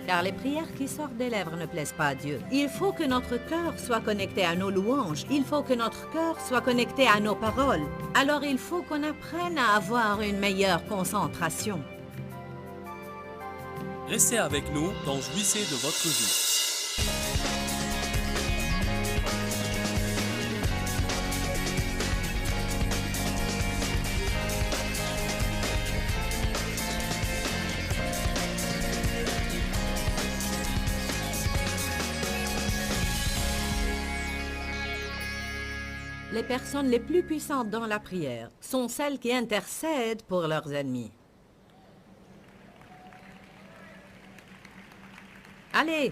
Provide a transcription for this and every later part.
car les prières qui sortent des lèvres ne plaisent pas à Dieu. Il faut que notre cœur soit connecté à nos louanges. Il faut que notre cœur soit connecté à nos paroles. Alors il faut qu'on apprenne à avoir une meilleure concentration. Restez avec nous dans Jouissez de votre vie. Les personnes les plus puissantes dans la prière sont celles qui intercèdent pour leurs ennemis. Allez,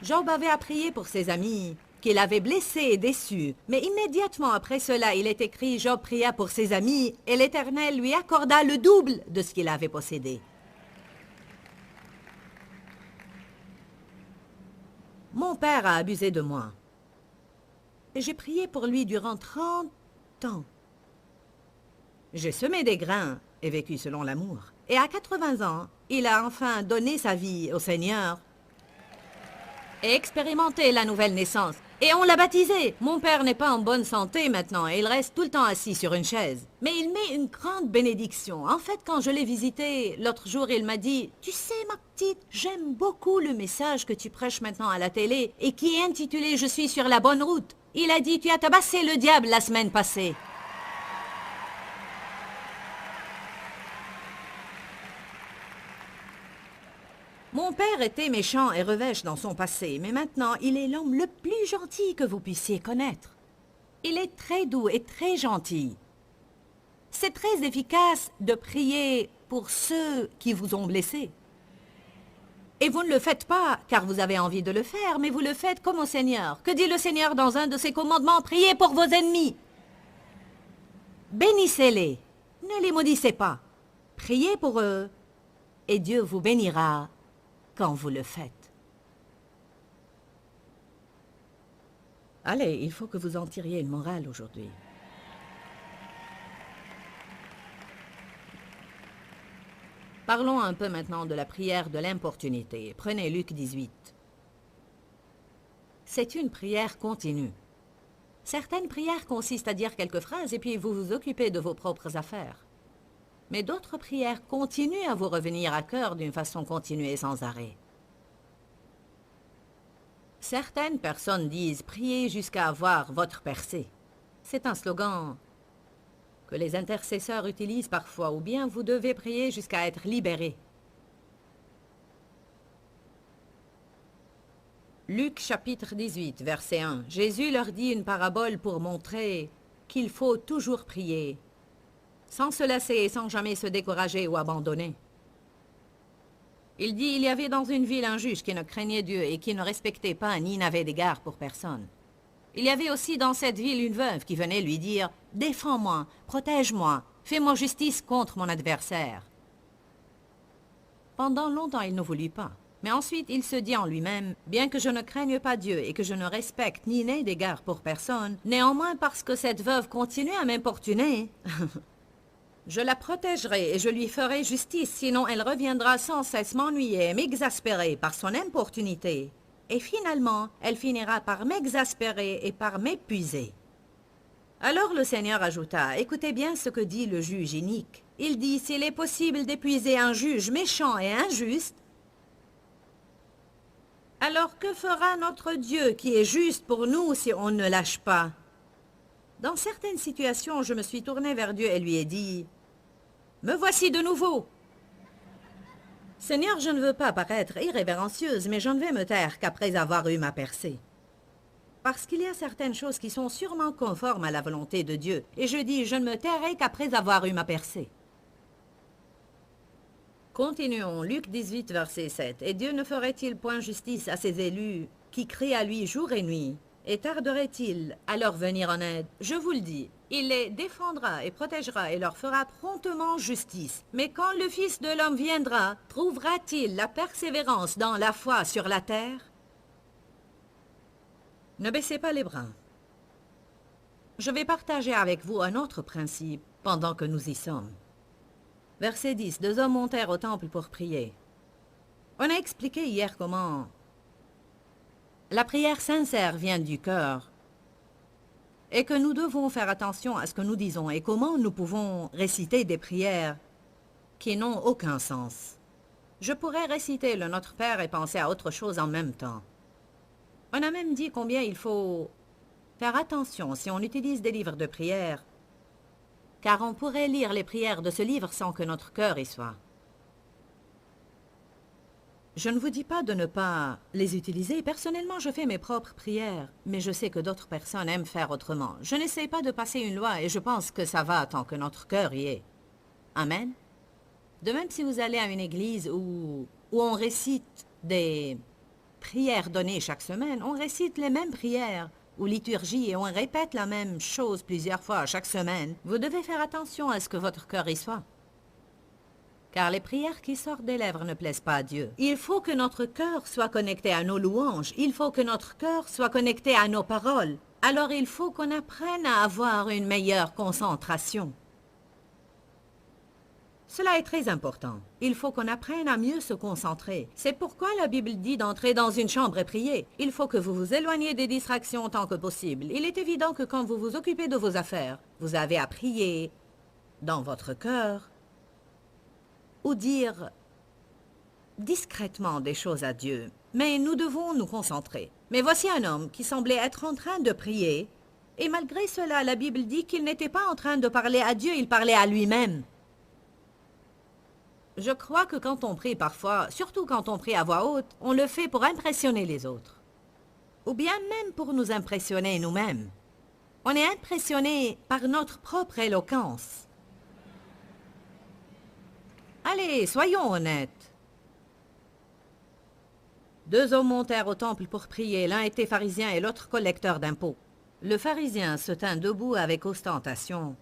Job avait à prier pour ses amis, qu'il avait blessés et déçus. Mais immédiatement après cela, il est écrit, Job pria pour ses amis, et l'Éternel lui accorda le double de ce qu'il avait possédé. Mon père a abusé de moi. Et j'ai prié pour lui durant 30 ans. J'ai semé des grains et vécu selon l'amour. Et à 80 ans, il a enfin donné sa vie au Seigneur et expérimenté la nouvelle naissance. Et on l'a baptisé. Mon père n'est pas en bonne santé maintenant et il reste tout le temps assis sur une chaise. Mais il met une grande bénédiction. En fait, quand je l'ai visité, l'autre jour, il m'a dit « Tu sais, ma petite, j'aime beaucoup le message que tu prêches maintenant à la télé et qui est intitulé « Je suis sur la bonne route ». Il a dit « Tu as tabassé le diable la semaine passée ». Mon père était méchant et revêche dans son passé, mais maintenant, il est l'homme le plus gentil que vous puissiez connaître. Il est très doux et très gentil. C'est très efficace de prier pour ceux qui vous ont blessé. Et vous ne le faites pas car vous avez envie de le faire, mais vous le faites comme au Seigneur. Que dit le Seigneur dans un de ses commandements? Priez pour vos ennemis. Bénissez-les. Ne les maudissez pas. Priez pour eux et Dieu vous bénira quand vous le faites. Allez, il faut que vous en tiriez une morale aujourd'hui. Parlons un peu maintenant de la prière de l'importunité. Prenez Luc 18. C'est une prière continue. Certaines prières consistent à dire quelques phrases et puis vous vous occupez de vos propres affaires. Mais d'autres prières continuent à vous revenir à cœur d'une façon continue et sans arrêt. Certaines personnes disent « Priez jusqu'à avoir votre percée ». C'est un slogan que les intercesseurs utilisent parfois, ou bien vous devez prier jusqu'à être libéré. Luc chapitre 18, verset 1. Jésus leur dit une parabole pour montrer qu'il faut toujours prier, sans se lasser et sans jamais se décourager ou abandonner. Il dit, il y avait dans une ville un juge qui ne craignait Dieu et qui ne respectait pas ni n'avait d'égard pour personne. Il y avait aussi dans cette ville une veuve qui venait lui dire « Défends-moi, protège-moi, fais-moi justice contre mon adversaire. » Pendant longtemps, il ne voulut pas. Mais ensuite, il se dit en lui-même « Bien que je ne craigne pas Dieu et que je ne respecte ni n'ai d'égard pour personne, néanmoins parce que cette veuve continue à m'importuner, je la protégerai et je lui ferai justice, sinon elle reviendra sans cesse m'ennuyer et m'exaspérer par son importunité. Et finalement, elle finira par m'exaspérer et par m'épuiser. » Alors le Seigneur ajouta, « Écoutez bien ce que dit le juge inique. Il dit, s'il est possible d'épuiser un juge méchant et injuste, alors que fera notre Dieu qui est juste pour nous si on ne lâche pas? » Dans certaines situations, je me suis tournée vers Dieu et lui ai dit, « Me voici de nouveau. Seigneur, je ne veux pas paraître irrévérencieuse, mais je ne vais me taire qu'après avoir eu ma percée. Parce qu'il y a certaines choses qui sont sûrement conformes à la volonté de Dieu, et je dis, je ne me tairai qu'après avoir eu ma percée. » Continuons, Luc 18, verset 7. « Et Dieu ne ferait-il point justice à ses élus qui crient à lui jour et nuit? Et tarderait-il à leur venir en aide? Je vous le dis, il les défendra et protégera et leur fera promptement justice. Mais quand le Fils de l'homme viendra, trouvera-t-il la persévérance dans la foi sur la terre? » Ne baissez pas les bras. Je vais partager avec vous un autre principe pendant que nous y sommes. Verset 10. 2 hommes montèrent au temple pour prier. On a expliqué hier comment la prière sincère vient du cœur et que nous devons faire attention à ce que nous disons et comment nous pouvons réciter des prières qui n'ont aucun sens. Je pourrais réciter le Notre Père et penser à autre chose en même temps. On a même dit combien il faut faire attention si on utilise des livres de prière, car on pourrait lire les prières de ce livre sans que notre cœur y soit. Je ne vous dis pas de ne pas les utiliser. Personnellement, je fais mes propres prières, mais je sais que d'autres personnes aiment faire autrement. Je n'essaie pas de passer une loi et je pense que ça va tant que notre cœur y est. Amen. De même si vous allez à une église où on récite des prières données chaque semaine, on récite les mêmes prières ou liturgies et on répète la même chose plusieurs fois chaque semaine, vous devez faire attention à ce que votre cœur y soit. Car les prières qui sortent des lèvres ne plaisent pas à Dieu. Il faut que notre cœur soit connecté à nos louanges. Il faut que notre cœur soit connecté à nos paroles. Alors il faut qu'on apprenne à avoir une meilleure concentration. Cela est très important. Il faut qu'on apprenne à mieux se concentrer. C'est pourquoi la Bible dit d'entrer dans une chambre et prier. Il faut que vous vous éloigniez des distractions autant que possible. Il est évident que quand vous vous occupez de vos affaires, vous avez à prier dans votre cœur ou dire discrètement des choses à Dieu. Mais nous devons nous concentrer. Mais voici un homme qui semblait être en train de prier, et malgré cela, la Bible dit qu'il n'était pas en train de parler à Dieu, il parlait à lui-même. Je crois que quand on prie parfois, surtout quand on prie à voix haute, on le fait pour impressionner les autres. Ou bien même pour nous impressionner nous-mêmes. On est impressionné par notre propre éloquence. Allez, soyons honnêtes. 2 hommes montèrent au temple pour prier. L'un était pharisien et l'autre collecteur d'impôts. Le pharisien se tint debout avec ostentation.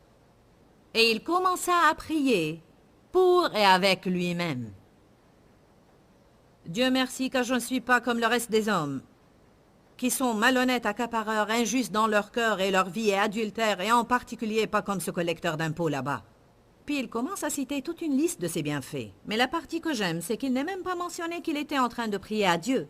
Et il commença à prier pour et avec lui-même. Dieu merci, car je ne suis pas comme le reste des hommes, qui sont malhonnêtes, accapareurs, injustes dans leur cœur et leur vie est adultère, et en particulier pas comme ce collecteur d'impôts là-bas. Puis il commence à citer toute une liste de ses bienfaits. Mais la partie que j'aime, c'est qu'il n'est même pas mentionné qu'il était en train de prier à Dieu.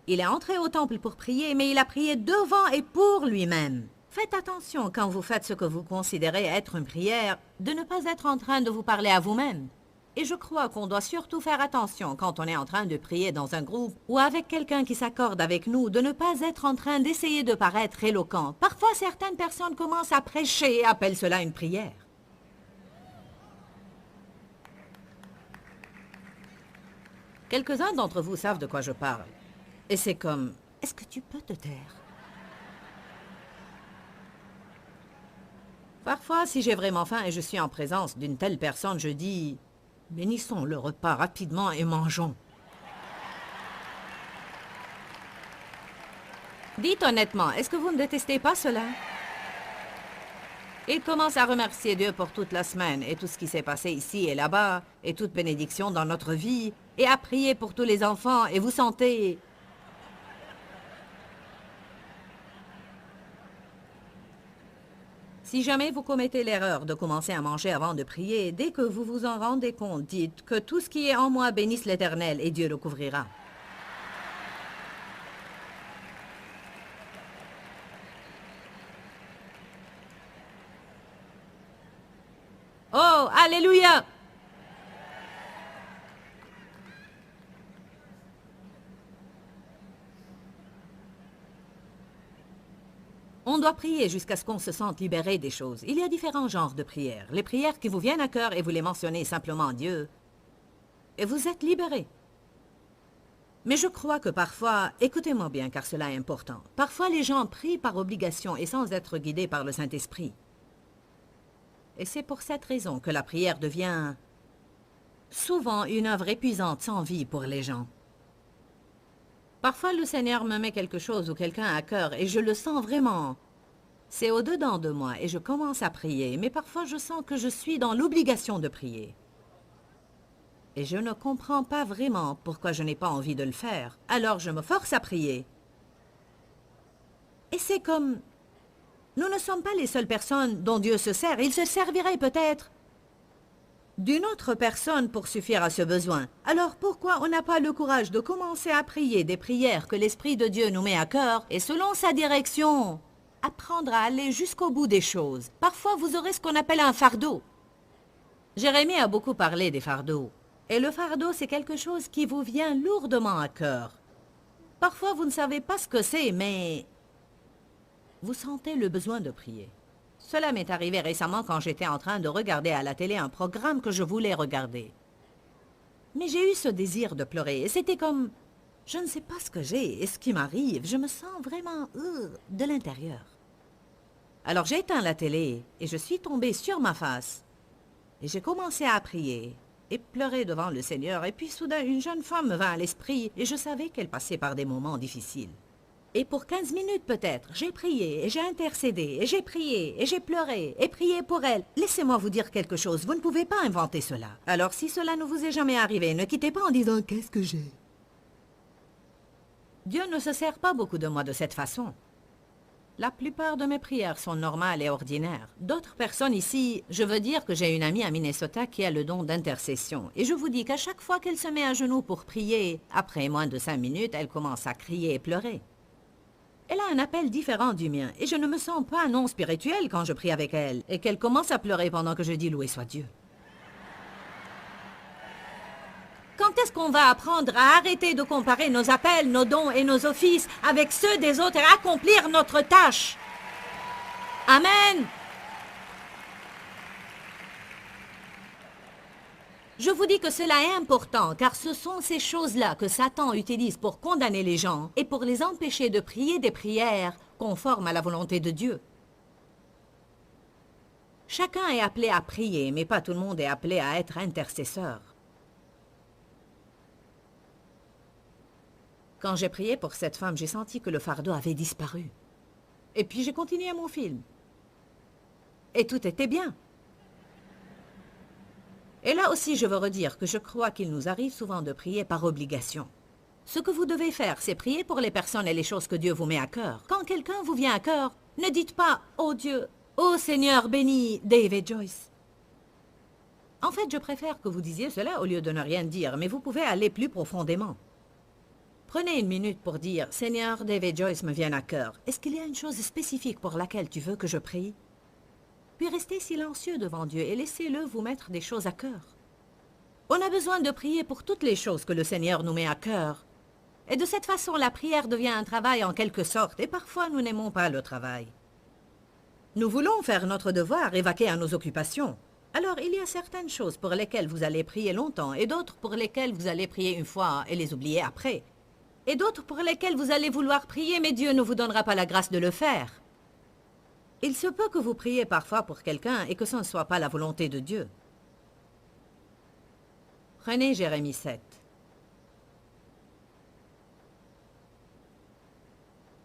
Il est entré au temple pour prier, mais il a prié devant et pour lui-même. Faites attention quand vous faites ce que vous considérez être une prière, de ne pas être en train de vous parler à vous-même. Et je crois qu'on doit surtout faire attention quand on est en train de prier dans un groupe ou avec quelqu'un qui s'accorde avec nous, de ne pas être en train d'essayer de paraître éloquent. Parfois, certaines personnes commencent à prêcher et appellent cela une prière. Quelques-uns d'entre vous savent de quoi je parle. Et c'est comme, est-ce que tu peux te taire? Parfois, si j'ai vraiment faim et je suis en présence d'une telle personne, je dis, bénissons le repas rapidement et mangeons. Dites honnêtement, est-ce que vous ne détestez pas cela? Il commence à remercier Dieu pour toute la semaine et tout ce qui s'est passé ici et là-bas, et toute bénédiction dans notre vie, et à prier pour tous les enfants, et vous sentez... Si jamais vous commettez l'erreur de commencer à manger avant de prier, dès que vous vous en rendez compte, dites que tout ce qui est en moi bénisse l'Éternel et Dieu le couvrira. Oh, alléluia! On doit prier jusqu'à ce qu'on se sente libéré des choses. Il y a différents genres de prières. Les prières qui vous viennent à cœur et vous les mentionnez simplement à Dieu. Et vous êtes libéré. Mais je crois que parfois, écoutez-moi bien car cela est important, parfois les gens prient par obligation et sans être guidés par le Saint-Esprit. Et c'est pour cette raison que la prière devient souvent une œuvre épuisante sans vie pour les gens. Parfois, le Seigneur me met quelque chose ou quelqu'un à cœur et je le sens vraiment. C'est au-dedans de moi et je commence à prier, mais parfois je sens que je suis dans l'obligation de prier. Et je ne comprends pas vraiment pourquoi je n'ai pas envie de le faire. Alors je me force à prier. Et c'est comme... Nous ne sommes pas les seules personnes dont Dieu se sert. Il se servirait peut-être d'une autre personne pour suffire à ce besoin. Alors pourquoi on n'a pas le courage de commencer à prier des prières que l'Esprit de Dieu nous met à cœur et selon sa direction, apprendre à aller jusqu'au bout des choses. Parfois, vous aurez ce qu'on appelle un fardeau. Jérémie a beaucoup parlé des fardeaux. Et le fardeau, c'est quelque chose qui vous vient lourdement à cœur. Parfois, vous ne savez pas ce que c'est, mais vous sentez le besoin de prier. Cela m'est arrivé récemment quand j'étais en train de regarder à la télé un programme que je voulais regarder. Mais j'ai eu ce désir de pleurer, et c'était comme... Je ne sais pas ce que j'ai et ce qui m'arrive, je me sens vraiment de l'intérieur. Alors j'ai éteint la télé, et je suis tombée sur ma face. Et j'ai commencé à prier, et pleurer devant le Seigneur, et puis soudain une jeune femme me vint à l'esprit, et je savais qu'elle passait par des moments difficiles. Et pour 15 minutes peut-être, j'ai prié, et j'ai intercédé, et j'ai prié, et j'ai pleuré, et prié pour elle. Laissez-moi vous dire quelque chose, vous ne pouvez pas inventer cela. Alors si cela ne vous est jamais arrivé, ne quittez pas en disant « Qu'est-ce que j'ai ?» Dieu ne se sert pas beaucoup de moi de cette façon. La plupart de mes prières sont normales et ordinaires. D'autres personnes ici, je veux dire que j'ai une amie à Minnesota qui a le don d'intercession. Et je vous dis qu'à chaque fois qu'elle se met à genoux pour prier, après moins de 5 minutes, elle commence à crier et pleurer. Elle a un appel différent du mien, et je ne me sens pas non spirituelle quand je prie avec elle, et qu'elle commence à pleurer pendant que je dis « Loué soit Dieu ». Quand est-ce qu'on va apprendre à arrêter de comparer nos appels, nos dons et nos offices avec ceux des autres et accomplir notre tâche? Amen. Je vous dis que cela est important, car ce sont ces choses-là que Satan utilise pour condamner les gens et pour les empêcher de prier des prières conformes à la volonté de Dieu. Chacun est appelé à prier, mais pas tout le monde est appelé à être intercesseur. Quand j'ai prié pour cette femme, j'ai senti que le fardeau avait disparu. Et puis j'ai continué mon film. Et tout était bien. Et là aussi, je veux redire que je crois qu'il nous arrive souvent de prier par obligation. Ce que vous devez faire, c'est prier pour les personnes et les choses que Dieu vous met à cœur. Quand quelqu'un vous vient à cœur, ne dites pas « Oh Dieu, oh Seigneur, bénis David Joyce ». En fait, je préfère que vous disiez cela au lieu de ne rien dire, mais vous pouvez aller plus profondément. Prenez une minute pour dire « Seigneur, David Joyce me vient à cœur. Est-ce qu'il y a une chose spécifique pour laquelle tu veux que je prie ?» Puis restez silencieux devant Dieu et laissez-le vous mettre des choses à cœur. On a besoin de prier pour toutes les choses que le Seigneur nous met à cœur. Et de cette façon, la prière devient un travail en quelque sorte, et parfois nous n'aimons pas le travail. Nous voulons faire notre devoir et vaquer à nos occupations. Alors il y a certaines choses pour lesquelles vous allez prier longtemps, et d'autres pour lesquelles vous allez prier une fois et les oublier après. Et d'autres pour lesquelles vous allez vouloir prier, mais Dieu ne vous donnera pas la grâce de le faire. Il se peut que vous priez parfois pour quelqu'un et que ce ne soit pas la volonté de Dieu. Prenez Jérémie 7.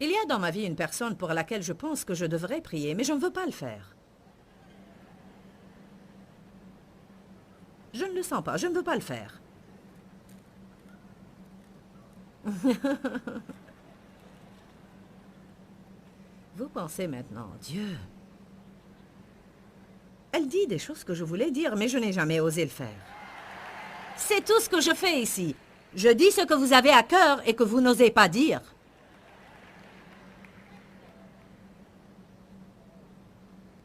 Il y a dans ma vie une personne pour laquelle je pense que je devrais prier, mais je ne veux pas le faire. Je ne le sens pas, je ne veux pas le faire. Vous pensez maintenant, Dieu. Elle dit des choses que je voulais dire, mais je n'ai jamais osé le faire. C'est tout ce que je fais ici. Je dis ce que vous avez à cœur et que vous n'osez pas dire.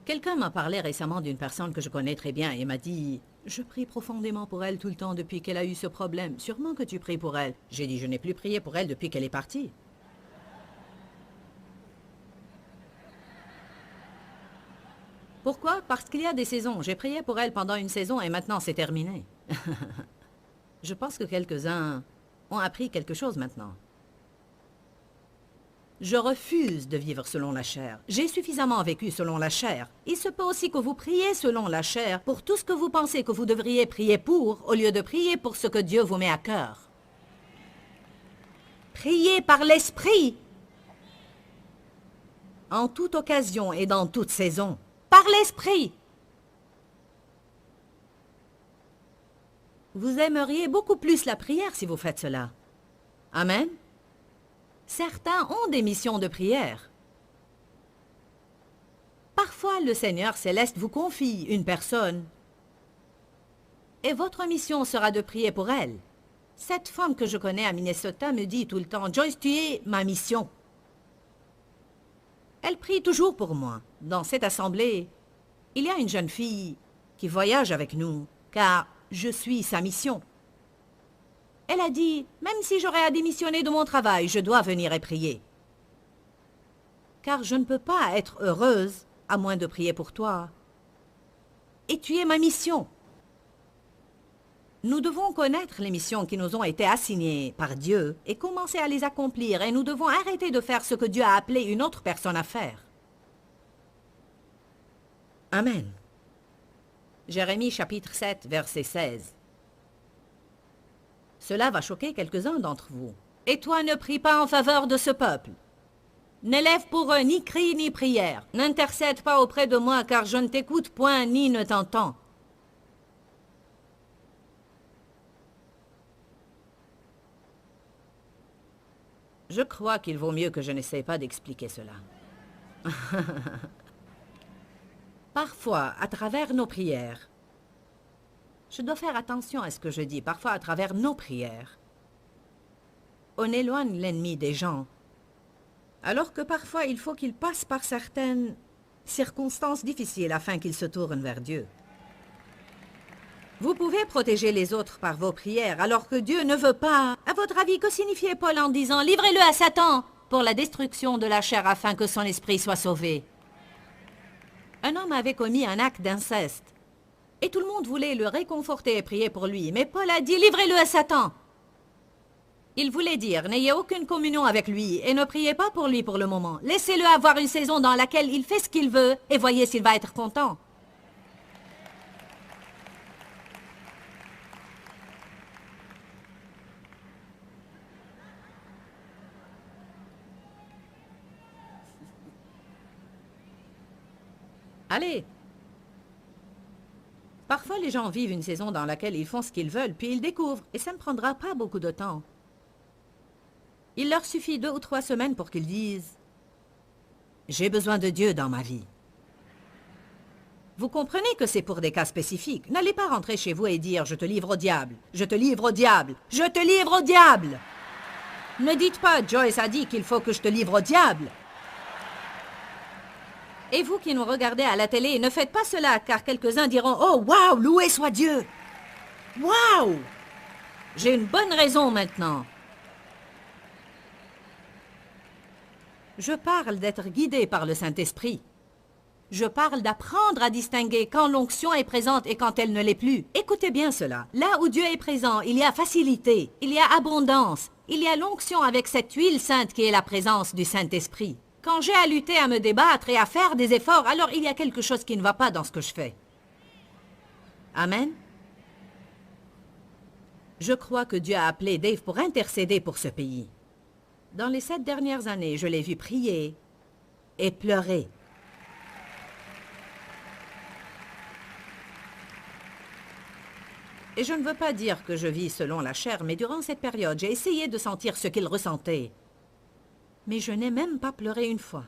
Quelqu'un m'a parlé récemment d'une personne que je connais très bien et m'a dit « Je prie profondément pour elle tout le temps depuis qu'elle a eu ce problème. Sûrement que tu pries pour elle. » J'ai dit « Je n'ai plus prié pour elle depuis qu'elle est partie. » Pourquoi? Parce qu'il y a des saisons. J'ai prié pour elle pendant une saison et maintenant c'est terminé. Je pense que quelques-uns ont appris quelque chose maintenant. Je refuse de vivre selon la chair. J'ai suffisamment vécu selon la chair. Il se peut aussi que vous priez selon la chair pour tout ce que vous pensez que vous devriez prier pour, au lieu de prier pour ce que Dieu vous met à cœur. Priez par l'Esprit, en toute occasion et dans toute saison. Par l'Esprit. Vous aimeriez beaucoup plus la prière si vous faites cela. Amen. Certains ont des missions de prière. Parfois, le Seigneur céleste vous confie une personne Et votre mission sera de prier pour elle. Cette femme que je connais à Minnesota me dit tout le temps, « Joyce, tu es ma mission. » Elle prie toujours pour moi. Dans cette assemblée, il y a une jeune fille qui voyage avec nous, car je suis sa mission. Elle a dit, même si j'aurais à démissionner de mon travail, je dois venir et prier. Car je ne peux pas être heureuse à moins de prier pour toi. Et tu es ma mission. Nous devons connaître les missions qui nous ont été assignées par Dieu et commencer à les accomplir, et nous devons arrêter de faire ce que Dieu a appelé une autre personne à faire. Amen. Jérémie chapitre 7, verset 16. Cela va choquer quelques-uns d'entre vous. Et toi ne prie pas en faveur de ce peuple. N'élève pour eux ni cri ni prière. N'intercède pas auprès de moi, car je ne t'écoute point ni ne t'entends. Je crois qu'il vaut mieux que je n'essaie pas d'expliquer cela. Parfois, à travers nos prières, je dois faire attention à ce que je dis, parfois à travers nos prières, on éloigne l'ennemi des gens, alors que parfois il faut qu'il passe par certaines circonstances difficiles afin qu'il se tourne vers Dieu. Vous pouvez protéger les autres par vos prières, alors que Dieu ne veut pas. À votre avis, que signifiait Paul en disant « Livrez-le à Satan pour la destruction de la chair afin que son esprit soit sauvé ». Un homme avait commis un acte d'inceste, et tout le monde voulait le réconforter et prier pour lui, mais Paul a dit « Livrez-le à Satan ». Il voulait dire « N'ayez aucune communion avec lui et ne priez pas pour lui pour le moment. Laissez-le avoir une saison dans laquelle il fait ce qu'il veut et voyez s'il va être content. » Allez! Parfois, les gens vivent une saison dans laquelle ils font ce qu'ils veulent, puis ils découvrent, et ça ne prendra pas beaucoup de temps. Il leur suffit 2 ou 3 semaines pour qu'ils disent « J'ai besoin de Dieu dans ma vie. » Vous comprenez que c'est pour des cas spécifiques. N'allez pas rentrer chez vous et dire « Je te livre au diable, je te livre au diable, je te livre au diable !» Ne dites pas « Joyce a dit qu'il faut que je te livre au diable !» Et vous qui nous regardez à la télé, ne faites pas cela, car quelques-uns diront « Oh, waouh, loué soit Dieu !»« Waouh ! J'ai une bonne raison maintenant. » Je parle d'être guidé par le Saint-Esprit. Je parle d'apprendre à distinguer quand l'onction est présente et quand elle ne l'est plus. Écoutez bien cela. Là où Dieu est présent, il y a facilité, il y a abondance, il y a l'onction avec cette huile sainte qui est la présence du Saint-Esprit. Quand j'ai à lutter, à me débattre et à faire des efforts, alors il y a quelque chose qui ne va pas dans ce que je fais. Amen. Je crois que Dieu a appelé Dave pour intercéder pour ce pays. Dans les 7 dernières années, je l'ai vu prier et pleurer. Et je ne veux pas dire que je vis selon la chair, mais durant cette période, j'ai essayé de sentir ce qu'il ressentait. Mais je n'ai même pas pleuré une fois.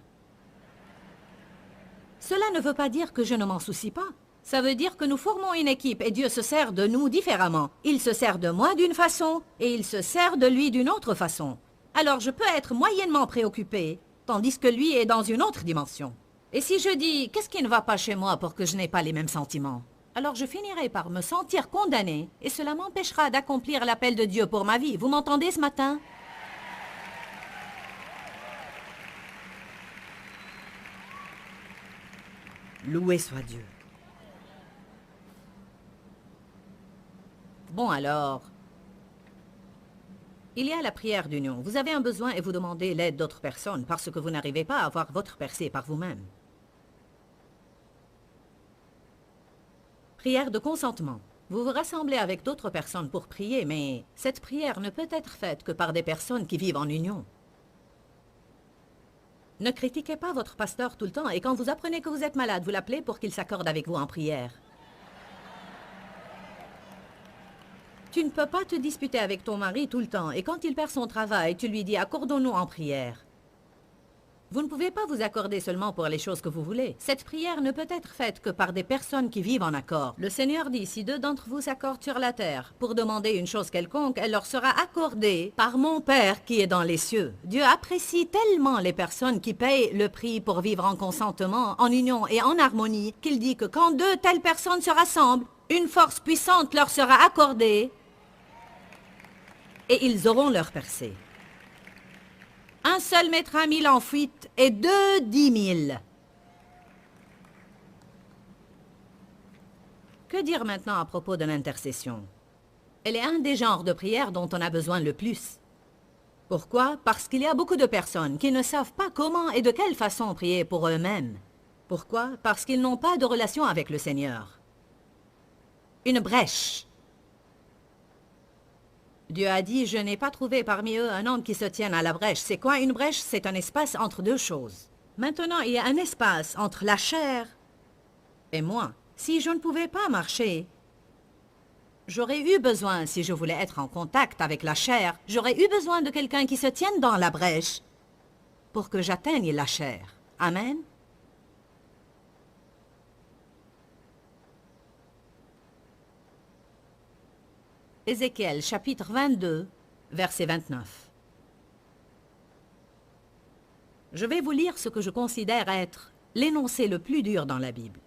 Cela ne veut pas dire que je ne m'en soucie pas. Ça veut dire que nous formons une équipe et Dieu se sert de nous différemment. Il se sert de moi d'une façon et il se sert de lui d'une autre façon. Alors je peux être moyennement préoccupée, tandis que lui est dans une autre dimension. Et si je dis « Qu'est-ce qui ne va pas chez moi pour que je n'ai pas les mêmes sentiments ?» alors je finirai par me sentir condamnée et cela m'empêchera d'accomplir l'appel de Dieu pour ma vie. Vous m'entendez ce matin? Loué soit Dieu. Bon alors, il y a la prière d'union. Vous avez un besoin et vous demandez l'aide d'autres personnes parce que vous n'arrivez pas à avoir votre percée par vous-même. Prière de consentement. Vous vous rassemblez avec d'autres personnes pour prier, mais cette prière ne peut être faite que par des personnes qui vivent en union. Ne critiquez pas votre pasteur tout le temps et quand vous apprenez que vous êtes malade, vous l'appelez pour qu'il s'accorde avec vous en prière. Tu ne peux pas te disputer avec ton mari tout le temps et quand il perd son travail, tu lui dis « accordons-nous en prière ». Vous ne pouvez pas vous accorder seulement pour les choses que vous voulez. Cette prière ne peut être faite que par des personnes qui vivent en accord. Le Seigneur dit, si deux d'entre vous s'accordent sur la terre pour demander une chose quelconque, elle leur sera accordée par mon Père qui est dans les cieux. Dieu apprécie tellement les personnes qui payent le prix pour vivre en consentement, en union et en harmonie, qu'il dit que quand deux telles personnes se rassemblent, une force puissante leur sera accordée et ils auront leur percée. Un seul mettra 1000 en fuite et deux 10 000. Que dire maintenant à propos de l'intercession? Elle est un des genres de prières dont on a besoin le plus. Pourquoi? Parce qu'il y a beaucoup de personnes qui ne savent pas comment et de quelle façon prier pour eux-mêmes. Pourquoi? Parce qu'ils n'ont pas de relation avec le Seigneur. Une brèche. Dieu a dit, je n'ai pas trouvé parmi eux un homme qui se tienne à la brèche. C'est quoi une brèche? C'est un espace entre deux choses. Maintenant, il y a un espace entre la chair et moi. Si je ne pouvais pas marcher, j'aurais eu besoin, si je voulais être en contact avec la chair, j'aurais eu besoin de quelqu'un qui se tienne dans la brèche pour que j'atteigne la chair. Amen? Ézéchiel, chapitre 22, verset 29. Je vais vous lire ce que je considère être l'énoncé le plus dur dans la Bible.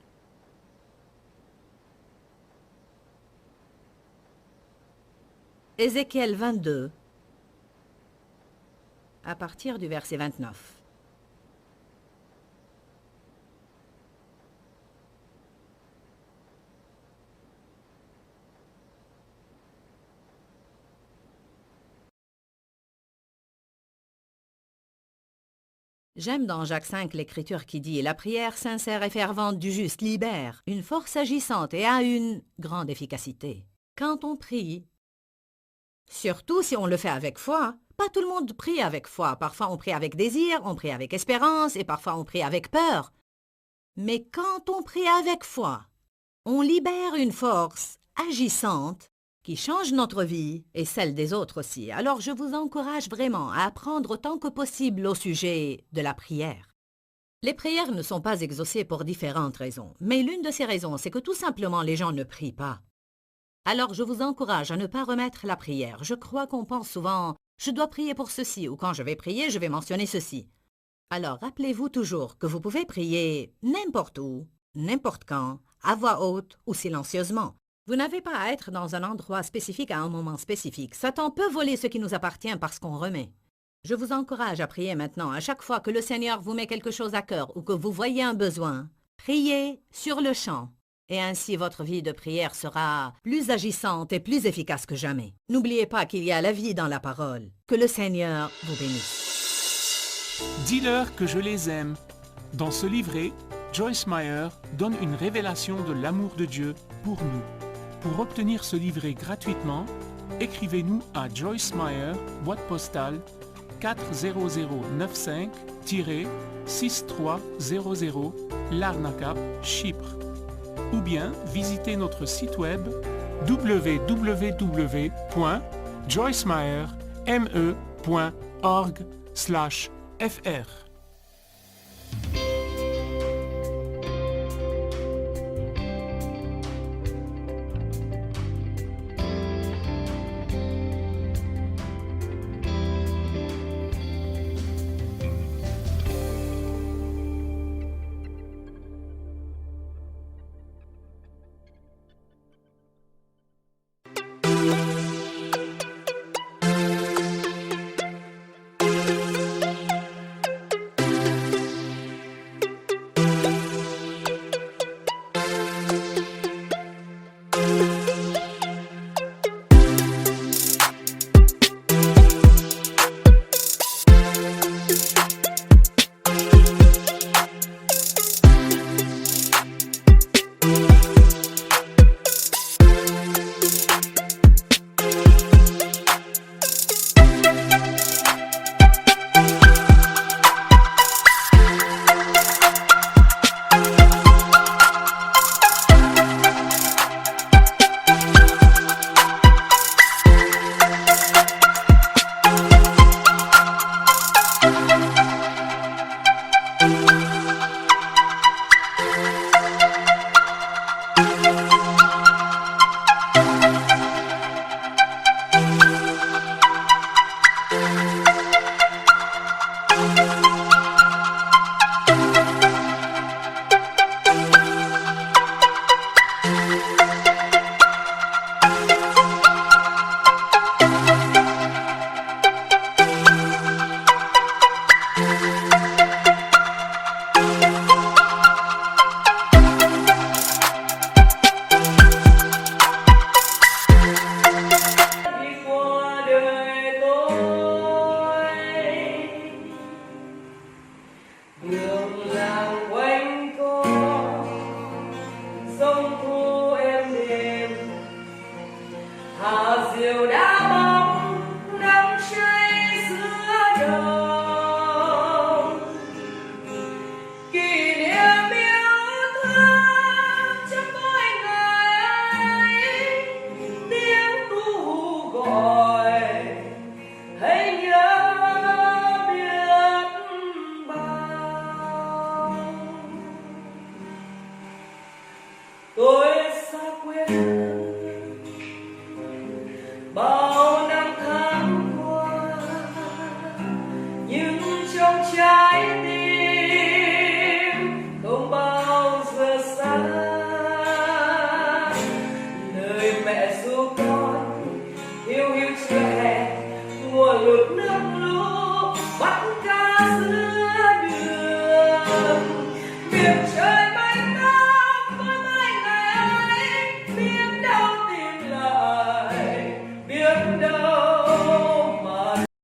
Ézéchiel 22, à partir du verset 29. J'aime dans Jacques 5 l'écriture qui dit « La prière sincère et fervente du juste libère une force agissante et a une grande efficacité. » Quand on prie, surtout si on le fait avec foi, pas tout le monde prie avec foi. Parfois on prie avec désir, on prie avec espérance et parfois on prie avec peur. Mais quand on prie avec foi, on libère une force agissante qui change notre vie et celle des autres aussi. Alors je vous encourage vraiment à apprendre autant que possible au sujet de la prière. Les prières ne sont pas exaucées pour différentes raisons, mais l'une de ces raisons, c'est que tout simplement les gens ne prient pas. Alors je vous encourage à ne pas remettre la prière. Je crois qu'on pense souvent « je dois prier pour ceci » ou « quand je vais prier, je vais mentionner ceci ». Alors rappelez-vous toujours que vous pouvez prier n'importe où, n'importe quand, à voix haute ou silencieusement. Vous n'avez pas à être dans un endroit spécifique à un moment spécifique. Satan peut voler ce qui nous appartient parce qu'on remet. Je vous encourage à prier maintenant. À chaque fois que le Seigneur vous met quelque chose à cœur ou que vous voyez un besoin, priez sur le champ. Et ainsi votre vie de prière sera plus agissante et plus efficace que jamais. N'oubliez pas qu'il y a la vie dans la parole. Que le Seigneur vous bénisse. Dis-leur que je les aime. Dans ce livret, Joyce Meyer donne une révélation de l'amour de Dieu pour nous. Pour obtenir ce livret gratuitement, écrivez-nous à Joyce Meyer, boîte postale 40095-6300, Larnaca, Chypre. Ou bien visitez notre site web www.joycemeyer.org/fr. diều đã bóng nắng cháy giữa đồng, kỷ niệm yêu thương trong mỗi ngày, tiếng cu gọi hãy nhớ biết bao. Tôi xa quê